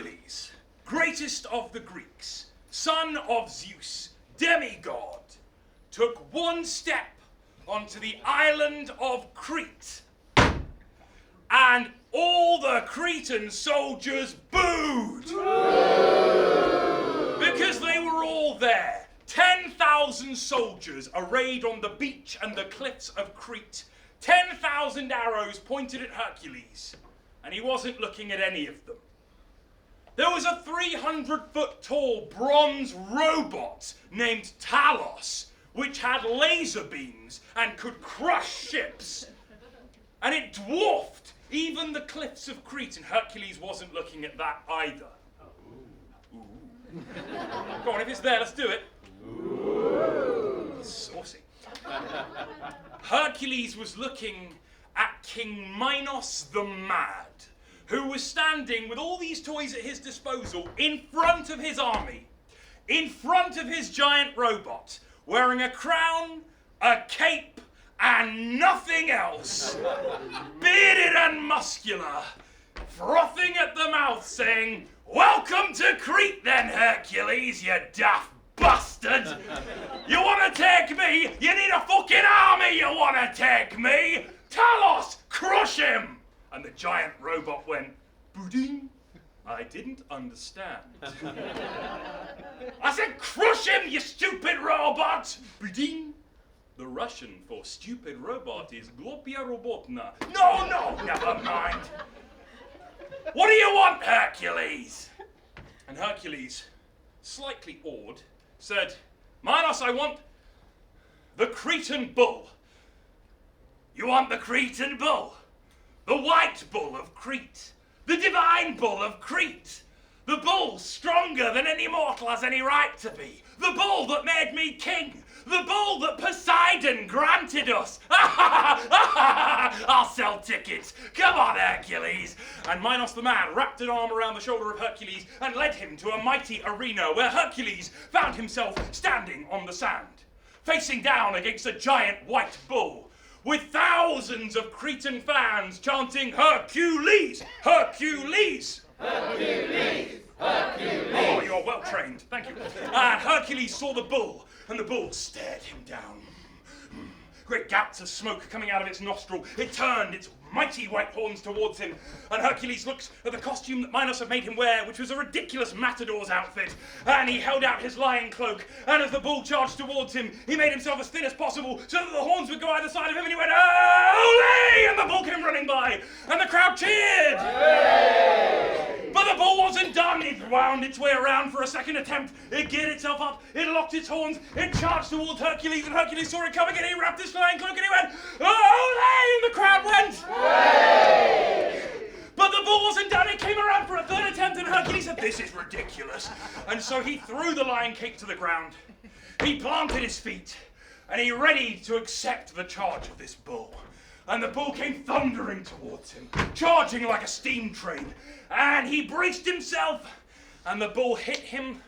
Hercules, greatest of the Greeks, son of Zeus, demigod, took one step onto the island of Crete, and all the Cretan soldiers booed. Because they were all there. 10,000 soldiers arrayed on the beach and the cliffs of Crete. 10,000 arrows pointed at Hercules, and he wasn't looking at any of them. There was a 300-foot tall bronze robot named Talos, which had laser beams and could crush ships. And it dwarfed even the cliffs of Crete, and Hercules wasn't looking at that either. Ooh. Go on, if it's there, let's do it. Ooh. Saucy. Hercules was looking at King Minos the Mad, who was standing with all these toys at his disposal in front of his army, in front of his giant robot, wearing a crown, a cape, and nothing else. Bearded and muscular, frothing at the mouth, saying, "Welcome to Crete then, Hercules, you daft bastard! You want to take me? You need a fucking army, you want to take me? Talos, crush him!" And the giant robot went, "Boudin, I didn't understand." I said, "Crush him, you stupid robot!" Boudin. The Russian for stupid robot is Glopia Robotna. No, never mind. What do you want, Hercules? And Hercules, slightly awed, said, "Minos, I want the Cretan bull." "You want the Cretan bull? The white bull of Crete, the divine bull of Crete, the bull stronger than any mortal has any right to be, the bull that made me king, the bull that Poseidon granted us. I'll sell tickets. Come on, Hercules." And Minos the man wrapped an arm around the shoulder of Hercules and led him to a mighty arena where Hercules found himself standing on the sand, facing down against a giant white bull, with thousands of Cretan fans chanting, "Hercules! Hercules! Hercules! Hercules!" Oh, you're well trained, thank you. And Hercules saw the bull, and the bull stared him down. Great gouts of smoke coming out of its nostril. It turned its mighty white horns towards him, and Hercules looked at the costume that Minos had made him wear, which was a ridiculous matador's outfit, and he held out his lion cloak, and as the bull charged towards him, he made himself as thin as possible so that the horns would go either side of him, and he went, "Ole!" And the bull came running by, and the crowd cheered. Hey! But the bull wasn't done. It wound its way around for a second attempt. It geared itself up, it locked its horns, it charged towards Hercules, and Hercules saw it coming, and he wrapped his lion cloak, and he went, "Ole!" And the crowd went, "Hey!" But the bull wasn't done. It came around for a third attempt, and Hercules said, "This is ridiculous." And so he threw the lion cape to the ground. He planted his feet, and he readied to accept the charge of this bull. And the bull came thundering towards him, charging like a steam train. And he braced himself, and the bull hit him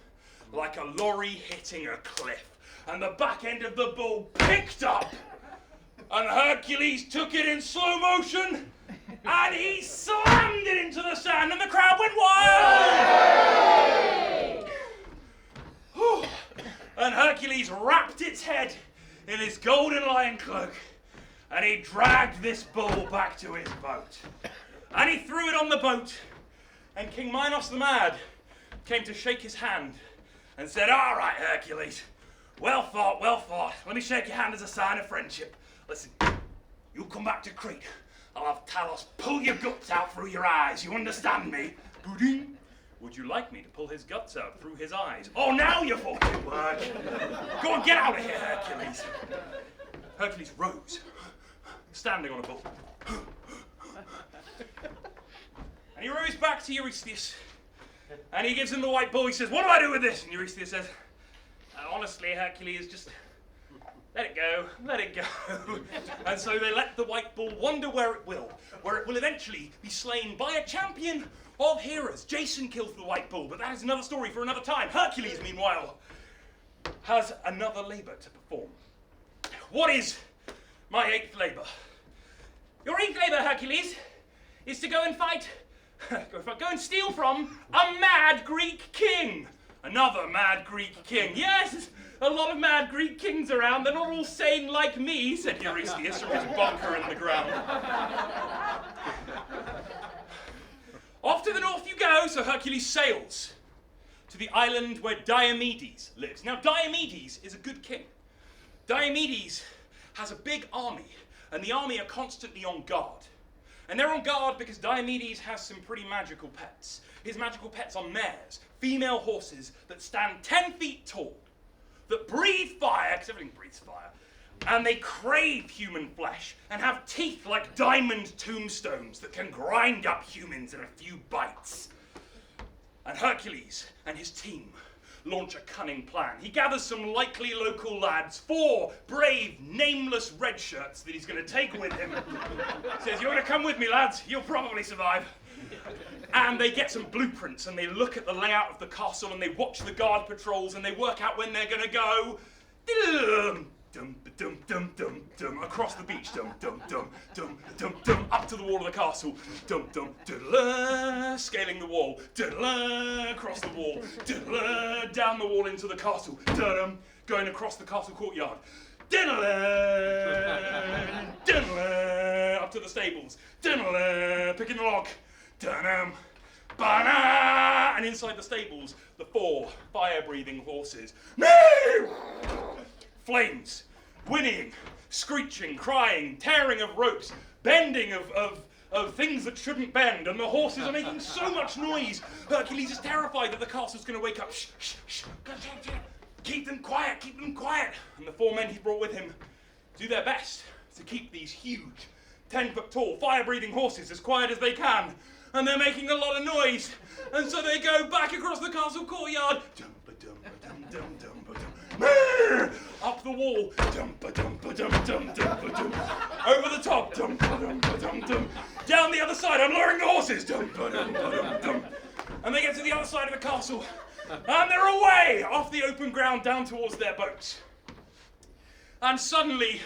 like a lorry hitting a cliff. And the back end of the bull picked up, and Hercules took it in slow motion, and he slammed it into the sand, and the crowd went wild. And Hercules wrapped its head in his golden lion cloak, and he dragged this bull back to his boat. And he threw it on the boat, and King Minos the Mad came to shake his hand and said, "All right, Hercules, well fought, well fought. Let me shake your hand as a sign of friendship. Listen, you come back to Crete. I'll have Talos pull your guts out through your eyes. You understand me? Boudin, would you like me to pull his guts out through his eyes? Oh, now you're fucking work. Go and get out of here, Hercules." Hercules rose, standing on a bull. And he rows back to Eurystheus, and he gives him the white bull. He says, "What do I do with this?" And Eurystheus says, "Honestly, Hercules, just let it go, let it go." And so they let the white bull wander where it will eventually be slain by a champion of heroes. Jason kills the white bull, but that is another story for another time. Hercules, meanwhile, has another labour to perform. What is my 8th labour? Your 8th labour, Hercules, is to go and fight Go and steal from a mad Greek king. Another mad Greek king. Yes, a lot of mad Greek kings around. They're not all sane like me, said Eurystheus from his bunker in the ground. Off to the north you go, so Hercules sails to the island where Diomedes lives. Now, Diomedes is a good king. Diomedes has a big army, and the army are constantly on guard. And they're on guard because Diomedes has some pretty magical pets. His magical pets are mares, female horses that stand 10 feet tall, that breathe fire, because everything breathes fire, and they crave human flesh and have teeth like diamond tombstones that can grind up humans in a few bites. And Hercules and his team launch a cunning plan. He gathers some likely local lads, 4 brave, nameless red shirts that he's going to take with him. Says, "You want to come with me, lads? You'll probably survive." And they get some blueprints and they look at the layout of the castle and they watch the guard patrols and they work out when they're going to go. Dum dum dum dum dum across the beach, dum dum dum dum dum dum up to the wall of the castle, dum dum scaling the wall, across the wall, down the wall into the castle, going across the castle courtyard, up to the stables, picking the lock, and inside the stables, the 4 fire-breathing horses. Flames, whinnying, screeching, crying, tearing of ropes, bending of things that shouldn't bend, and the horses are making so much noise. Hercules is terrified that the castle's going to wake up. Shh, shh, shh, keep them quiet, keep them quiet. And the 4 men he brought with him do their best to keep these huge, 10-foot tall, fire-breathing horses as quiet as they can. And they're making a lot of noise. And so they go back across the castle courtyard. Up the wall, over the top, down the other side, unluring the horses, and they get to the other side of the castle, and they're away off the open ground down towards their boats. And suddenly,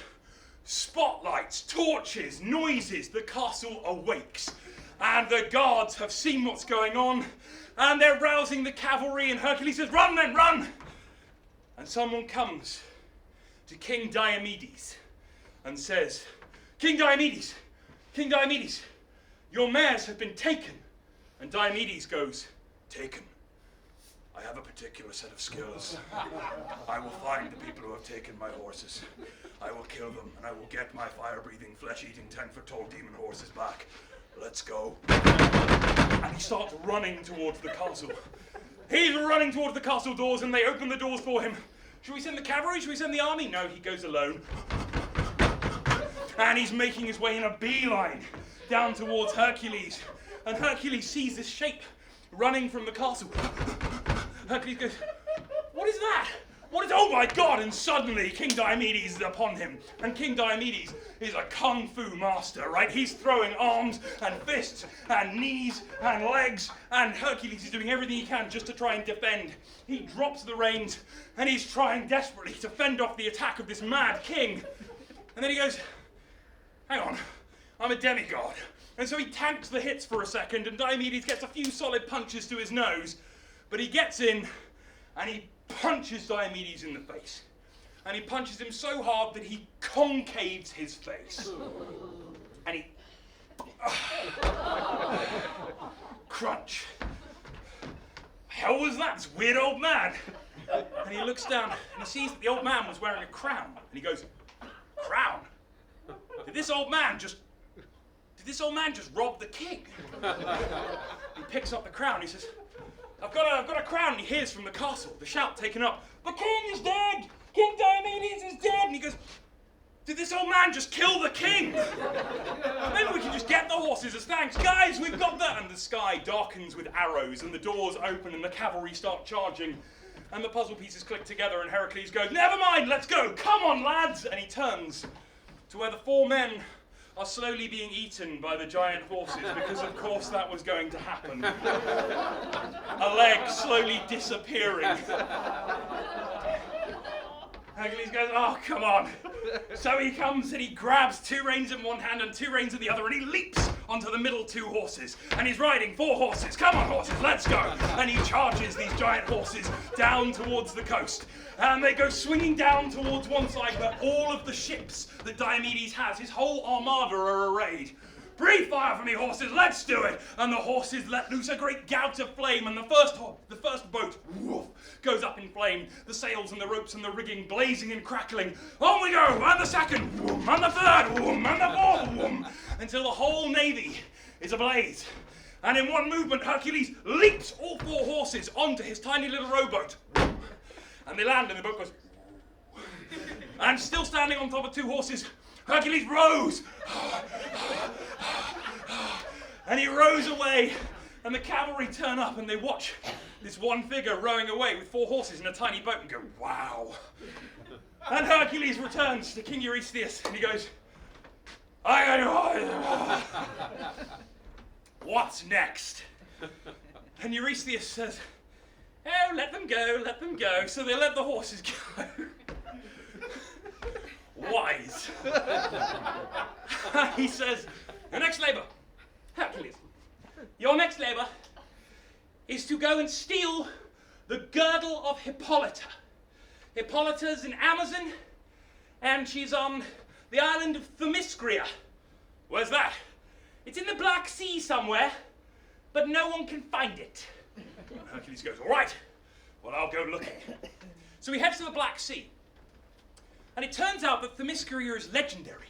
spotlights, torches, noises, the castle awakes, and the guards have seen what's going on, and they're rousing the cavalry, and Hercules says, "Run then, run!" And someone comes to King Diomedes and says, King Diomedes, your mares have been taken." And Diomedes goes, "Taken? I have a particular set of skills. I will find the people who have taken my horses. I will kill them, and I will get my fire-breathing, flesh-eating, 10-foot-tall demon horses back. Let's go." And he starts running towards the castle. He's running towards the castle doors, and they open the doors for him. Should we send the cavalry? Should we send the army? No, he goes alone. And he's making his way in a beeline down towards Hercules. And Hercules sees this shape running from the castle. Hercules goes, "What is that? Oh my God!" And suddenly King Diomedes is upon him. And King Diomedes is a kung fu master, right? He's throwing arms and fists and knees and legs, and Hercules is doing everything he can just to try and defend. He drops the reins and he's trying desperately to fend off the attack of this mad king. And then he goes, "Hang on, I'm a demigod." And so he tanks the hits for a second, and Diomedes gets a few solid punches to his nose, but he gets in and he punches Diomedes in the face. And he punches him so hard that he concaves his face. And he... crunch. Hell was that? This weird old man. And he looks down and he sees that the old man was wearing a crown. And he goes, "Crown? Did this old man just rob the king?" He picks up the crown. He says, I've got a crown. And he hears from the castle the shout taken up, "The king is dead! King Diomedes is dead!" And he goes, "Did this old man just kill the king? Maybe we can just get the horses as thanks. Guys, we've got that!" And the sky darkens with arrows, and the doors open, and the cavalry start charging. And the puzzle pieces click together, and Heracles goes, "Never mind, let's go! Come on, lads!" And he turns to where the 4 men are slowly being eaten by the giant horses, because of course that was going to happen. A leg slowly disappearing. Hercules goes, "Oh, come on." So he comes and he grabs 2 reins in one hand and 2 reins in the other, and he leaps onto the middle 2 horses, and he's riding 4 horses. Come on, horses, let's go. And he charges these giant horses down towards the coast. And they go swinging down towards one side where all of the ships that Diomedes has, his whole armada, are arrayed. Breathe fire for me, horses, let's do it! And the horses let loose a great gout of flame, and the first boat, woof, goes up in flame, the sails and the ropes and the rigging blazing and crackling. On we go, and the second, whoom, and the third, whoom, and the fourth, whoom, until the whole navy is ablaze. And in one movement, Hercules leaps all 4 horses onto his tiny little rowboat. And they land, and the boat goes. And still standing on top of 2 horses, Hercules rows. And he rows away, and the cavalry turn up, and they watch this one figure rowing away with 4 horses in a tiny boat and go, wow. And Hercules returns to King Eurystheus, and he goes, what's next? And Eurystheus says, oh, let them go, let them go. So they let the horses go. Wise. He says, your next labor, Hercules, your next labor is to go and steal the girdle of Hippolyta. Hippolyta's in Amazon, and she's on the island of Themyscira. Where's that? It's in the Black Sea somewhere, but no one can find it. And Hercules goes, all right, well, I'll go looking. So he heads to the Black Sea. And it turns out that Themyscira is legendary.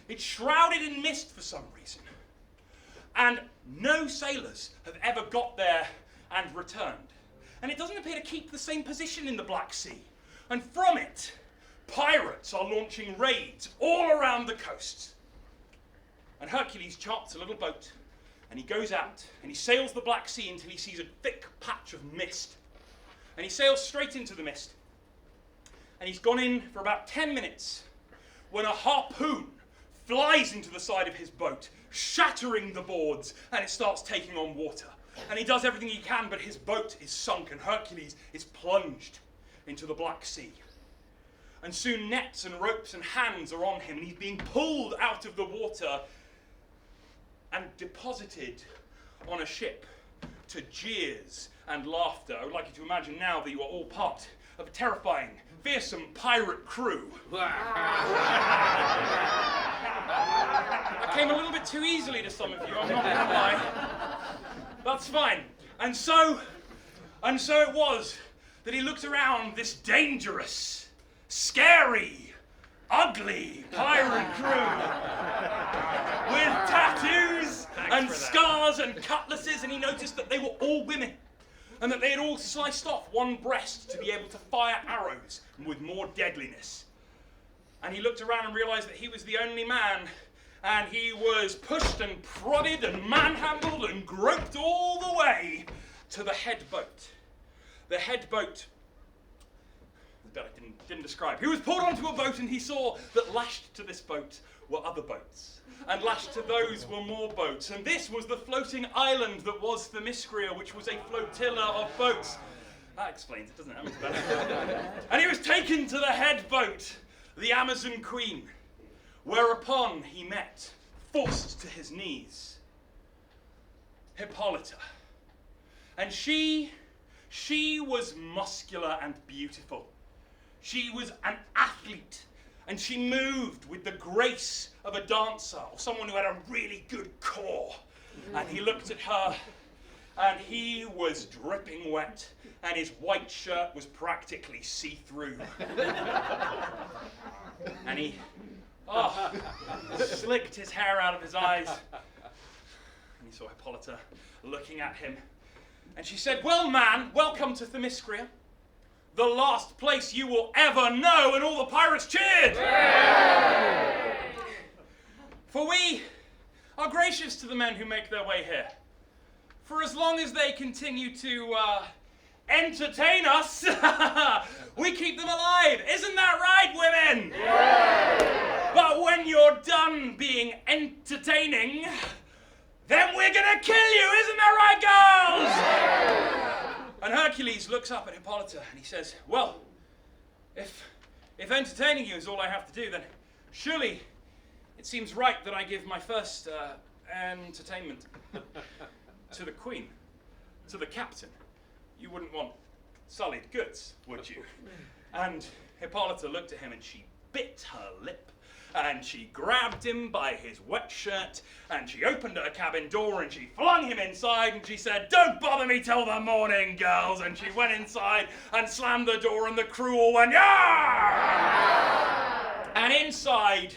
It's shrouded in mist for some reason. And no sailors have ever got there and returned. And it doesn't appear to keep the same position in the Black Sea. And from it, pirates are launching raids all around the coast. And Hercules charts a little boat, and he goes out, and he sails the Black Sea until he sees a thick patch of mist. And he sails straight into the mist. And he's gone in for about 10 minutes when a harpoon flies into the side of his boat, shattering the boards, and it starts taking on water. And he does everything he can, but his boat is sunk, and Hercules is plunged into the Black Sea. And soon nets and ropes and hands are on him, and he's being pulled out of the water and deposited on a ship to jeers and laughter. I would like you to imagine now that you are all part of a terrifying, fearsome pirate crew. That came a little bit too easily to some of you, I'm not gonna lie. That's fine. And so it was that he looked around this dangerous, scary, ugly pirate crew with tattoos and scars and cutlasses, and he noticed that they were all women, and that they had all sliced off one breast to be able to fire arrows with more deadliness. And he looked around and realized that he was the only man, and he was pushed and prodded and manhandled and groped all the way to the head boat. The head boat that I didn't describe. He was pulled onto a boat, and he saw that lashed to this boat were other boats, and lashed to those were more boats, and this was the floating island that was Themyscira, which was a flotilla of boats. That explains it, doesn't it? And he was taken to the head boat, the Amazon Queen, whereupon he met, forced to his knees, Hippolyta. And she was muscular and beautiful. She was an athlete, and she moved with the grace of a dancer or someone who had a really good core. And he looked at her, and he was dripping wet, and his white shirt was practically see-through. And he slicked his hair out of his eyes, and he saw Hippolyta looking at him. And she said, well, man, welcome to Themyscira, the last place you will ever know. And all the pirates cheered. Yay! For we are gracious to the men who make their way here. For as long as they continue to entertain us, we keep them alive. Isn't that right, women? Yay! But when you're done being entertaining, then we're gonna kill you. Isn't that right, girls? Yay! And Hercules looks up at Hippolyta and he says, well, if entertaining you is all I have to do, then surely it seems right that I give my first entertainment to the queen, to the captain. You wouldn't want sullied goods, would you? And Hippolyta looked at him and she bit her lip. And she grabbed him by his wet shirt, and she opened her cabin door, and she flung him inside, and she said, "Don't bother me till the morning, girls." And she went inside and slammed the door, and the crew all went, "Yeah!" And inside,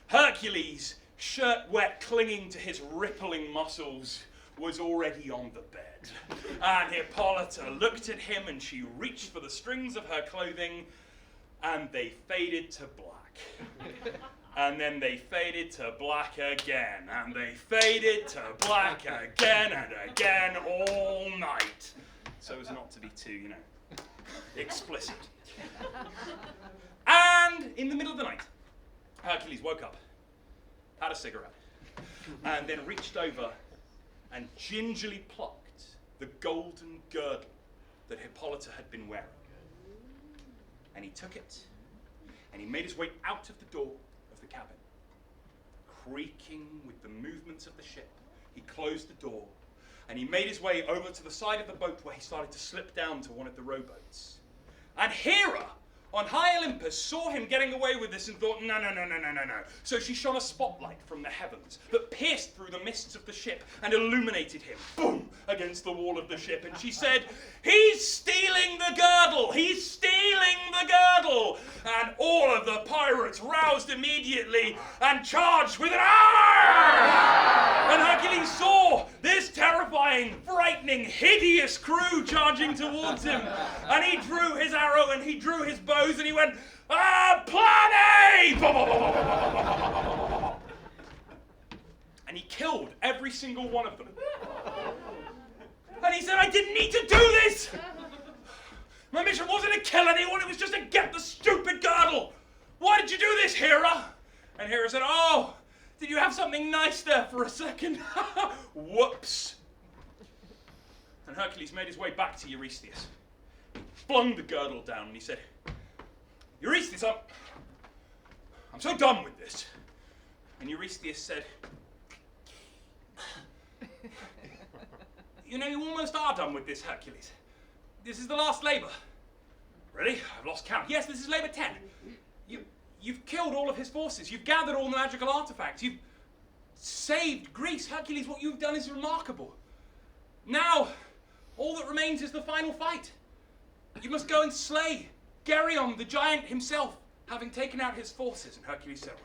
Hercules, shirt wet, clinging to his rippling muscles, was already on the bed. And Hippolyta looked at him, and she reached for the strings of her clothing, and they faded to black. And then they faded to black again, and they faded to black again and again all night. So as not to be too, explicit. And in the middle of the night, Hercules woke up, had a cigarette, and then reached over and gingerly plucked the golden girdle that Hippolyta had been wearing. And he took it, and he made his way out of the door of the cabin. Creaking with the movements of the ship, he closed the door, and he made his way over to the side of the boat where he started to slip down to one of the rowboats. And Hera, on high Olympus, saw him getting away with this and thought, no. So she shone a spotlight from the heavens that pierced through the mists of the ship and illuminated him, boom, against the wall of the ship. And she said, "He's stealing the girdle! He's stealing the girdle!" And all of the pirates roused immediately and charged with an arrow! And Hercules saw this terrifying, frightening, hideous crew charging towards him. And he drew his arrow and he drew his bows and he went, "Plan A!" And he killed every single one of them. And he said, "I didn't need to do this! My mission wasn't to kill anyone, it was just to get the stupid girdle! Why did you do this, Hera?" And Hera said, "Oh, did you have something nice there for a second?" Whoops. And Hercules made his way back to Eurystheus. He flung the girdle down and he said, "Eurystheus, I'm so done with this." And Eurystheus said, "You almost are done with this, Hercules. This is the last labor." "Ready? I've lost count. Yes, this is labor 10. You've killed all of his forces. You've gathered all the magical artifacts. You've saved Greece. Hercules, what you've done is remarkable. Now, all that remains is the final fight. You must go and slay Geryon, the giant himself, having taken out his forces." And Hercules said,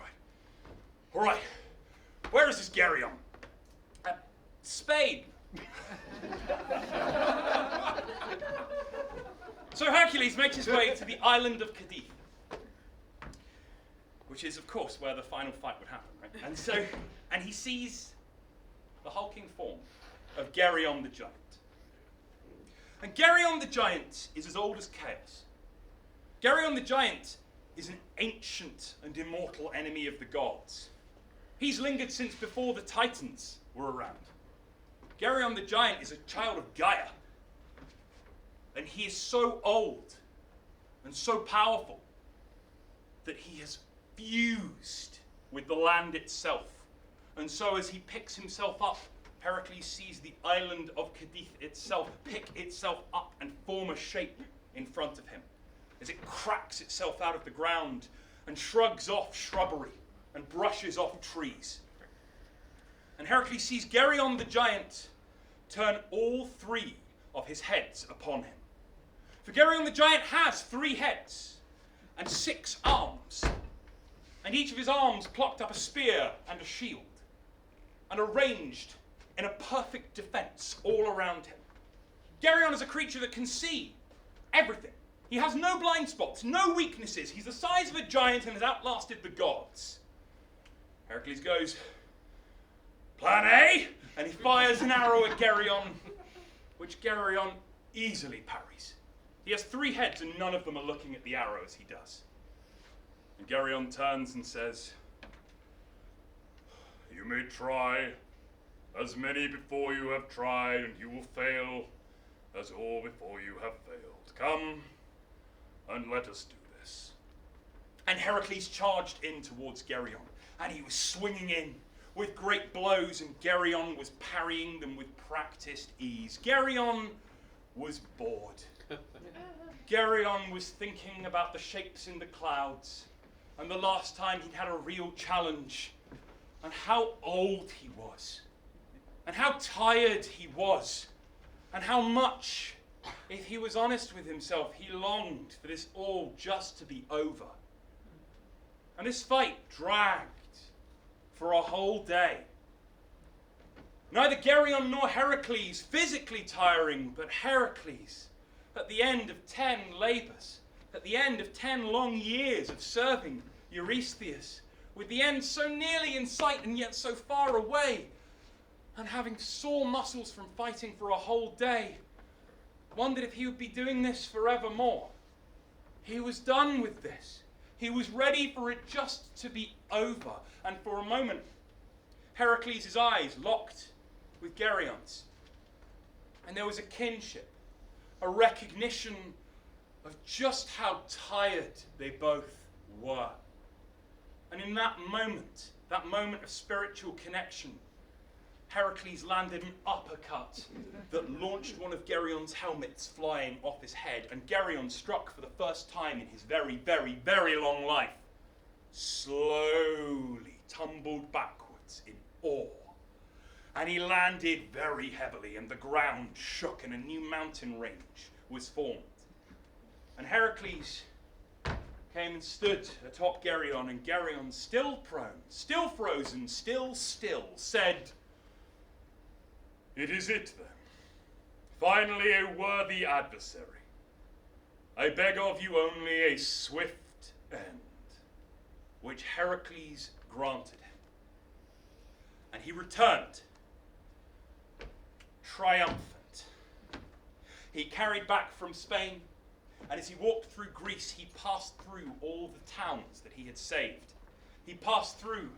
All right. Where is this Geryon?" "Spain." So Hercules makes his way to the island of Cadiz, which is, of course, where the final fight would happen, right? And he sees the hulking form of Geryon the giant. And Geryon the giant is as old as chaos. Geryon the giant is an ancient and immortal enemy of the gods. He's lingered since before the Titans were around. Geryon the giant is a child of Gaia. And he is so old and so powerful that he has fused with the land itself. And so as he picks himself up, Heracles sees the island of Cadiz itself pick itself up and form a shape in front of him, as it cracks itself out of the ground and shrugs off shrubbery and brushes off trees. And Heracles sees Geryon the giant turn all three of his heads upon him. For Geryon the giant has 3 heads and 6 arms, and each of his arms plucked up a spear and a shield, and arranged in a perfect defense all around him. Geryon is a creature that can see everything. He has no blind spots, no weaknesses. He's the size of a giant and has outlasted the gods. Heracles goes, "Plan A!" And he fires an arrow at Geryon, which Geryon easily parries. He has 3 heads and none of them are looking at the arrow as he does. And Geryon turns and says, "You may try as many before you have tried, and you will fail as all before you have failed. Come and let us do this." And Heracles charged in towards Geryon, and he was swinging in with great blows, and Geryon was parrying them with practiced ease. Geryon was bored. Geryon was thinking about the shapes in the clouds, and the last time he'd had a real challenge, and how old he was, and how tired he was, and how much, if he was honest with himself, he longed for this all just to be over. And this fight dragged for a whole day. Neither Geryon nor Heracles physically tiring, but Heracles, at the end of 10 labours, at the end of 10 long years of serving Eurystheus, with the end so nearly in sight and yet so far away, and having sore muscles from fighting for a whole day, wondered if he would be doing this forevermore. He was done with this. He was ready for it just to be over. And for a moment, Heracles' eyes locked with Geryon's. And there was a kinship, a recognition of just how tired they both were. And in that moment of spiritual connection, Heracles landed an uppercut that launched one of Geryon's helmets flying off his head, and Geryon struck for the first time in his very, very, very long life, slowly tumbled backwards in awe. And he landed very heavily, and the ground shook, and a new mountain range was formed. And Heracles came and stood atop Geryon, and Geryon, still prone, still frozen, still, said, "It is it then, finally a worthy adversary. I beg of you only a swift end," which Heracles granted him. And he returned, triumphant. He carried back from Spain, and as he walked through Greece, he passed through all the towns that he had saved. He passed through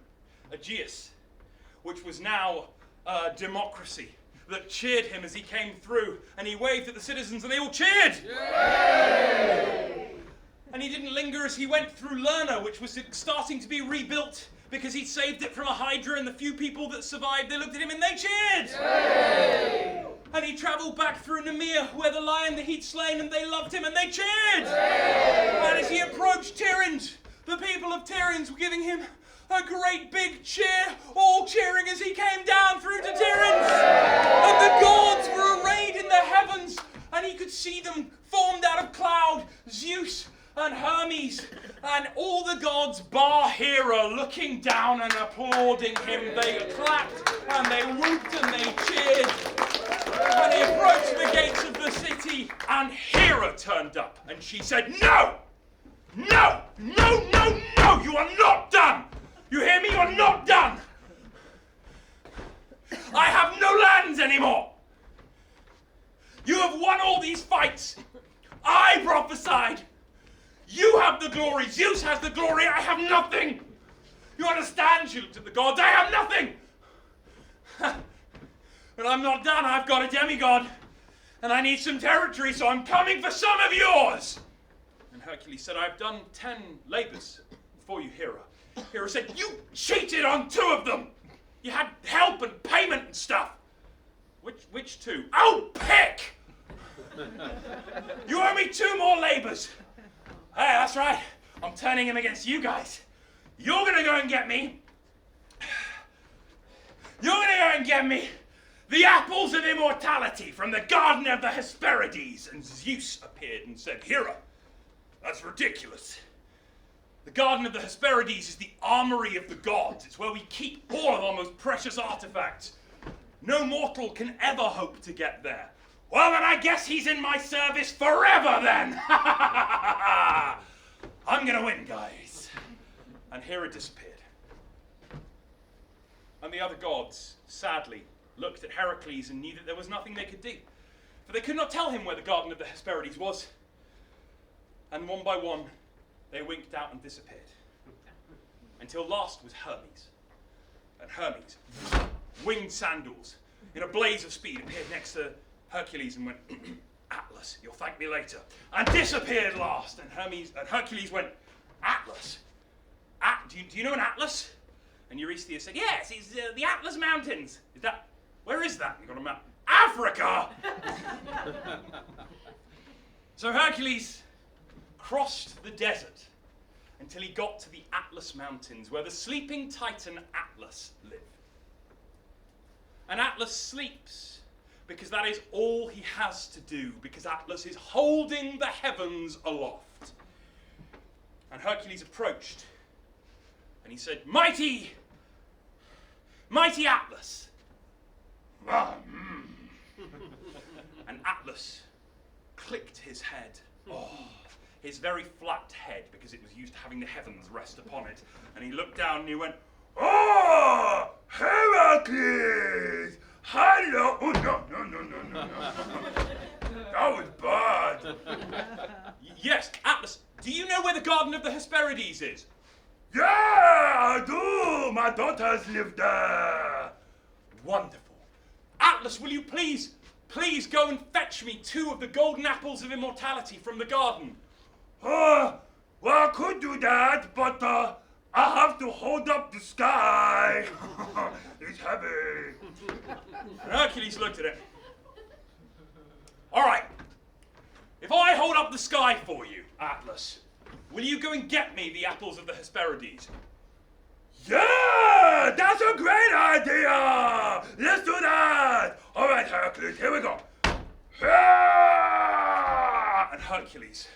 Aegeus, which was now a democracy that cheered him as he came through, and he waved at the citizens and they all cheered. Yay! And he didn't linger as he went through Lerna, which was starting to be rebuilt because he'd saved it from a hydra, and the few people that survived, they looked at him and they cheered. Yay! And he travelled back through Nemea, where the lion that he'd slain, and they loved him and they cheered. Yay! And as he approached Tiryns, the people of Tiryns were giving him a great big cheer, all cheering as he came down through to Tiryns. And the gods were arrayed in the heavens, and he could see them formed out of cloud, Zeus and Hermes, and all the gods bar Hera looking down and applauding him. They clapped and they whooped and they cheered. And he approached the gates of the city, and Hera turned up, and she said, "No! No! No, no, no! You are not done! You hear me? You are not done! I have no lands anymore! You have won all these fights! I prophesied! You have the glory! Zeus has the glory! I have nothing! You understand?" She looked at the gods. "I have nothing! But I'm not done. I've got a demigod, and I need some territory, so I'm coming for some of yours!" And Hercules said, "I've done 10 labours for you, Hera." Hera said, "You cheated on 2 of them! You had help and payment and stuff!" Which 2? "Oh, pick! You owe me 2 more labours!" "Hey, that's right. I'm turning him against you guys. You're gonna go and get me the apples of immortality from the garden of the Hesperides." And Zeus appeared and said, "Hera, that's ridiculous. The Garden of the Hesperides is the armory of the gods. It's where we keep all of our most precious artifacts. No mortal can ever hope to get there." "Well, then I guess he's in my service forever then. I'm gonna win, guys." And Hera disappeared. And the other gods, sadly, looked at Heracles and knew that there was nothing they could do, for they could not tell him where the Garden of the Hesperides was. And one by one, they winked out and disappeared, until last was Hermes. And Hermes, winged sandals, in a blaze of speed, appeared next to Hercules and went, "Atlas, you'll thank me later," and disappeared last. And Hercules went, "Atlas? Do you know an atlas?" And Eurystheus said, yes, it's the Atlas Mountains. Where is that? You got a map. Africa! So Hercules crossed the desert until he got to the Atlas Mountains, where the sleeping titan Atlas lived. And Atlas sleeps because that is all he has to do, because Atlas is holding the heavens aloft. And Hercules approached, and he said, mighty Atlas. And Atlas clicked his head. His very flat head, because it was used to having the heavens rest upon it. And he looked down and he went, oh, Heracles! Hello! Oh, no. That was bad. Yes, Atlas, do you know where the Garden of the Hesperides is? Yeah, I do. My daughters live there. Wonderful. Atlas, will you please go and fetch me 2 of the golden apples of immortality from the garden? Well, I could do that, but I have to hold up the sky. It's heavy. And Hercules looked at it. All right. If I hold up the sky for you, Atlas, will you go and get me the apples of the Hesperides? Yeah! That's a great idea! Let's do that! All right, Hercules, here we go. And Hercules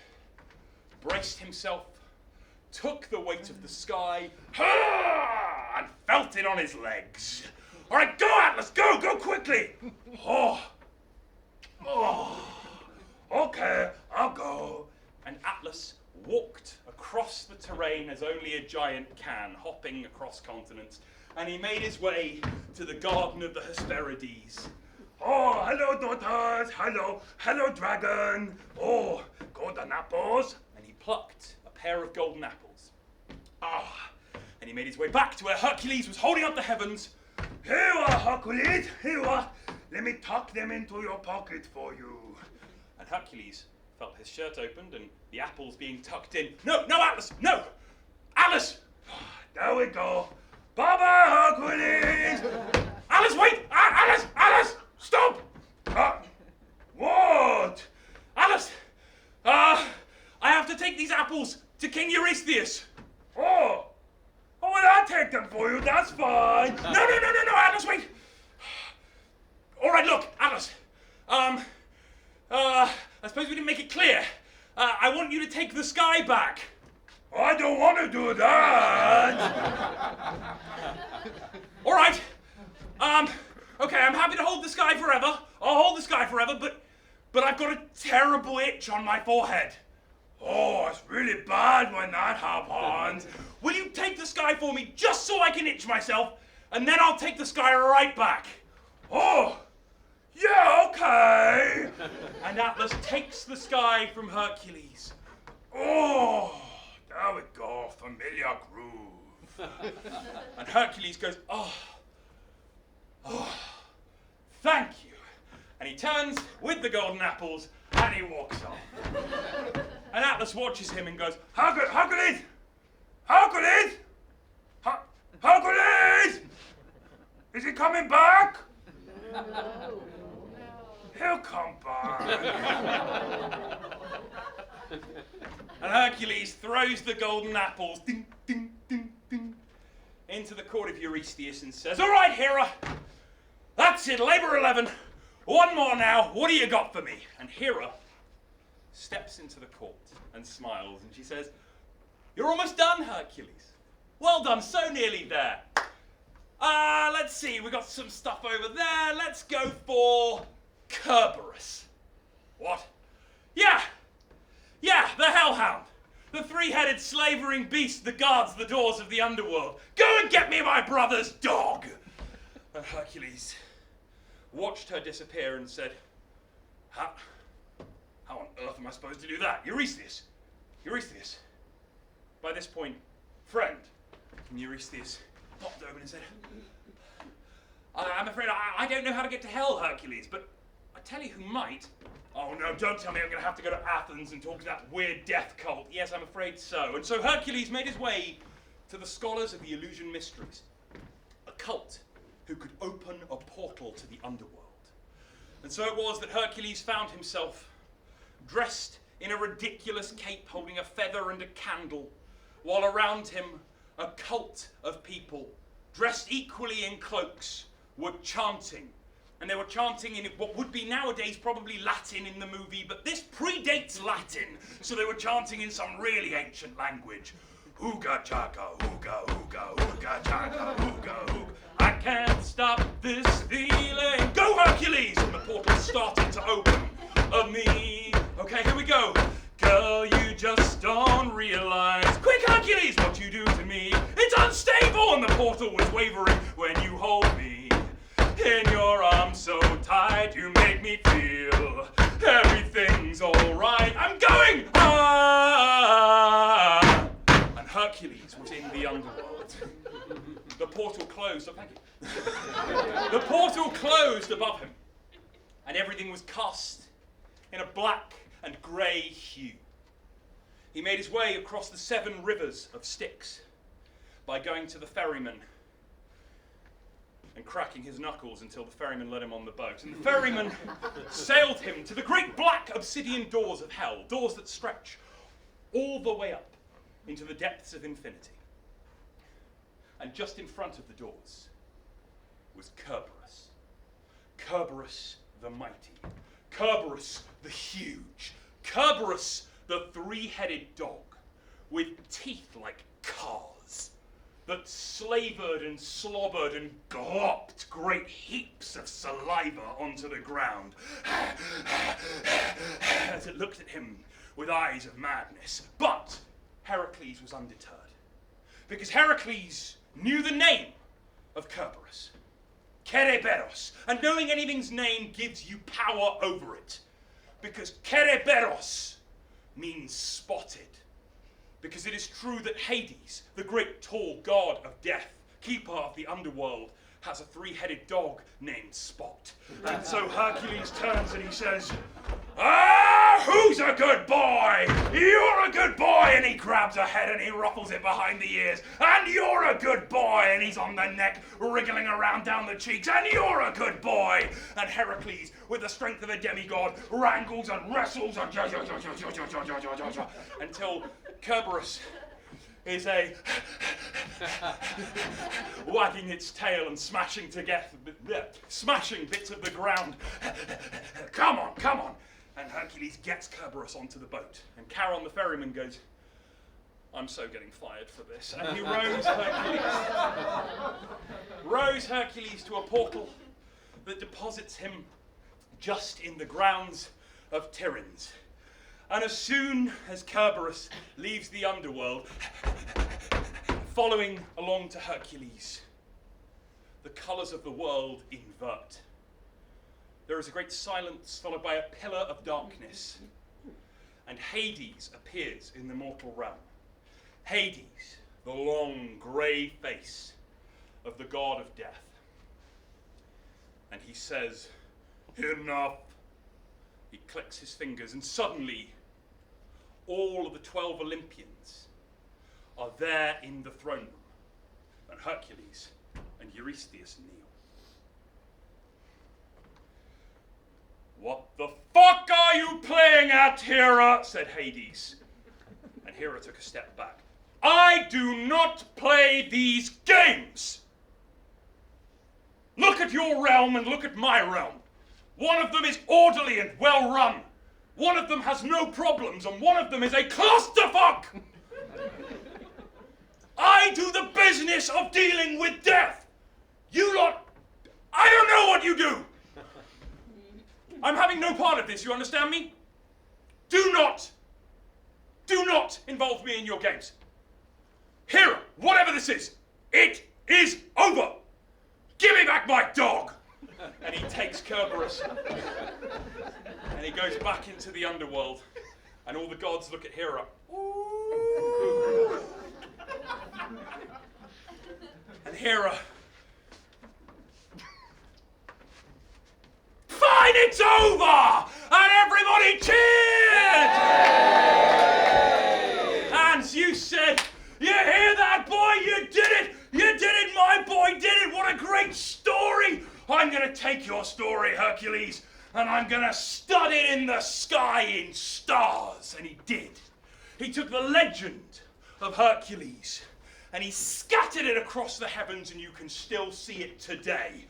braced himself, took the weight of the sky, and felt it on his legs. All right, go, Atlas, go quickly. Okay, I'll go. And Atlas walked across the terrain as only a giant can, hopping across continents, and he made his way to the Garden of the Hesperides. Oh, hello, daughters. Hello, dragon. Oh, golden apples. And he plucked a pair of golden apples. And he made his way back to where Hercules was holding up the heavens. Here you are, Hercules. Here you are. Let me tuck them into your pocket for you. And Hercules felt his shirt opened and the apples being tucked in. No, Atlas, no! Alice! There we go. Bye-bye, Hercules! Alice, wait! Alice! Stop! What? Alice! I have to take these apples to King Eurystheus. Oh, well, I'll take them for you, that's fine. No, Alice, wait! All right, look, Alice. I suppose we didn't make it clear. I want you to take the sky back. I don't want to do that. All right. Okay, I'm happy to hold the sky forever. I'll hold the sky forever, but I've got a terrible itch on my forehead. Oh, it's really bad when that happens. Will you take the sky for me just so I can itch myself, and then I'll take the sky right back? Oh, yeah, okay. And Atlas takes the sky from Hercules. Oh, there we go, familiar groove. And Hercules goes, oh, thank you. And he turns with the golden apples and he walks off. And Atlas watches him and goes, Hercules! Is he coming back? No. He'll come back. And Hercules throws the golden apples ding, ding, ding, ding, into the court of Eurystheus and says, all right, Hera, that's it, Labour 11. One more now, what do you got for me? And Hera steps into the court and smiles, and she says, you're almost done, Hercules. Well done, so nearly there. Let's see, we got some stuff over there. Let's go for Kerberos. What? Yeah, the Hellhound. The three-headed slavering beast that guards the doors of the underworld. Go and get me my brother's dog. And Hercules watched her disappear and said, How on earth am I supposed to do that? Eurystheus. By this point, friend. And Eurystheus popped open and said, I'm afraid I don't know how to get to hell, Hercules, but I tell you who might. Oh no, don't tell me I'm going to have to go to Athens and talk to that weird death cult. Yes, I'm afraid so. And so Hercules made his way to the scholars of the Eleusinian Mysteries. cult who could open a portal to the underworld. And so it was that Hercules found himself dressed in a ridiculous cape holding a feather and a candle, while around him a cult of people dressed equally in cloaks were chanting. And they were chanting in what would be nowadays probably Latin in the movie, but this predates Latin, so they were chanting in some really ancient language. Hooga chaka, hooga, hooga, hooga chaka, hooga, hooga. I can't stop this feeling. Go Hercules! And the portal started to open of me. Okay, here we go. Girl, you just don't realize. Quick Hercules, what you do to me. It's unstable, and the portal was wavering when you hold me. In your arms so tight, you make me feel everything's alright. I'm going! Ah! And Hercules was in the underworld. The portal closed. Oh, thank you. The portal closed above him, and everything was cast in a black and grey hue. He made his way across the 7 rivers of Styx by going to the ferryman and cracking his knuckles until the ferryman let him on the boat. And the ferryman sailed him to the great black obsidian doors of hell, doors that stretch all the way up into the depths of infinity. And just in front of the doors was Kerberos. Kerberos the mighty. Kerberos the huge. Kerberos the 3-headed dog with teeth like cars that slavered and slobbered and glopped great heaps of saliva onto the ground as it looked at him with eyes of madness. But Heracles was undeterred, because Heracles knew the name of Kerberos, Kereberos, and knowing anything's name gives you power over it, because Kereberos means spotted. Because it is true that Hades, the great tall god of death, keeper of the underworld, has a 3-headed dog named Spot. And so Hercules turns and he says, "Ah, who's a good boy? You're a good boy!" And he grabs a head and he ruffles it behind the ears. "And you're a good boy!" And he's on the neck, wriggling around down the cheeks. "And you're a good boy!" And Heracles, with the strength of a demigod, wrangles and wrestles and until Kerberos is wagging its tail and smashing bits of the ground. Come on, come on. And Hercules gets Kerberos onto the boat. And Charon the ferryman goes, "I'm so getting fired for this." And he rows Hercules to a portal that deposits him just in the grounds of Tiryns. And as soon as Kerberos leaves the underworld, following along to Hercules, the colours of the world invert. There is a great silence followed by a pillar of darkness, and Hades appears in the mortal realm. Hades, the long grey face of the god of death. And he says, "Enough." He clicks his fingers, and suddenly all of the 12 Olympians are there in the throne room, and Hercules and Eurystheus kneel. "What the fuck are you playing at, Hera?" said Hades. And Hera took a step back. "I do not play these games! Look at your realm and look at my realm. One of them is orderly and well run. One of them has no problems, and one of them is a clusterfuck! I do the business of dealing with death. You lot, I don't know what you do. I'm having no part of this, you understand me? Do not involve me in your games. Hera, whatever this is, it is over. Give me back my dog." And he takes Kerberos and he goes back into the underworld, and all the gods look at Hera. Ooh. And Hera, "Fine, it's over!" And everybody cheered! Yay! And Zeus said, "You hear that, boy? You did it! You did it, my boy did it! What a Hercules, and I'm gonna stud it in the sky in stars. And he did. He took the legend of Hercules and he scattered it across the heavens, and you can still see it today.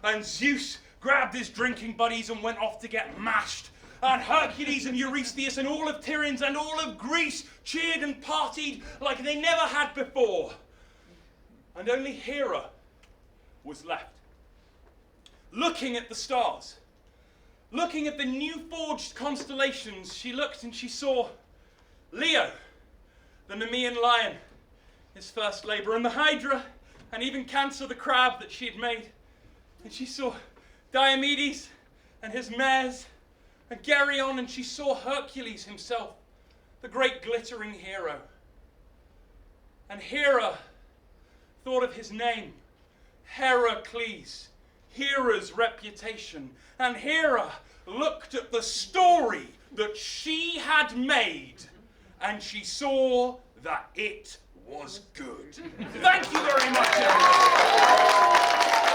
And Zeus grabbed his drinking buddies and went off to get mashed. And Hercules and Eurystheus and all of Tiryns and all of Greece cheered and partied like they never had before. And only Hera was left, looking at the stars, looking at the new forged constellations. She looked and she saw Leo, the Nemean lion, his first labour, and the Hydra, and even Cancer, the crab that she had made. And she saw Diomedes and his mares, and Geryon, and she saw Hercules himself, the great glittering hero. And Hera thought of his name, Heracles, Hera's reputation. And Hera looked at the story that she had made, and she saw that it was good. Thank you very much, everyone.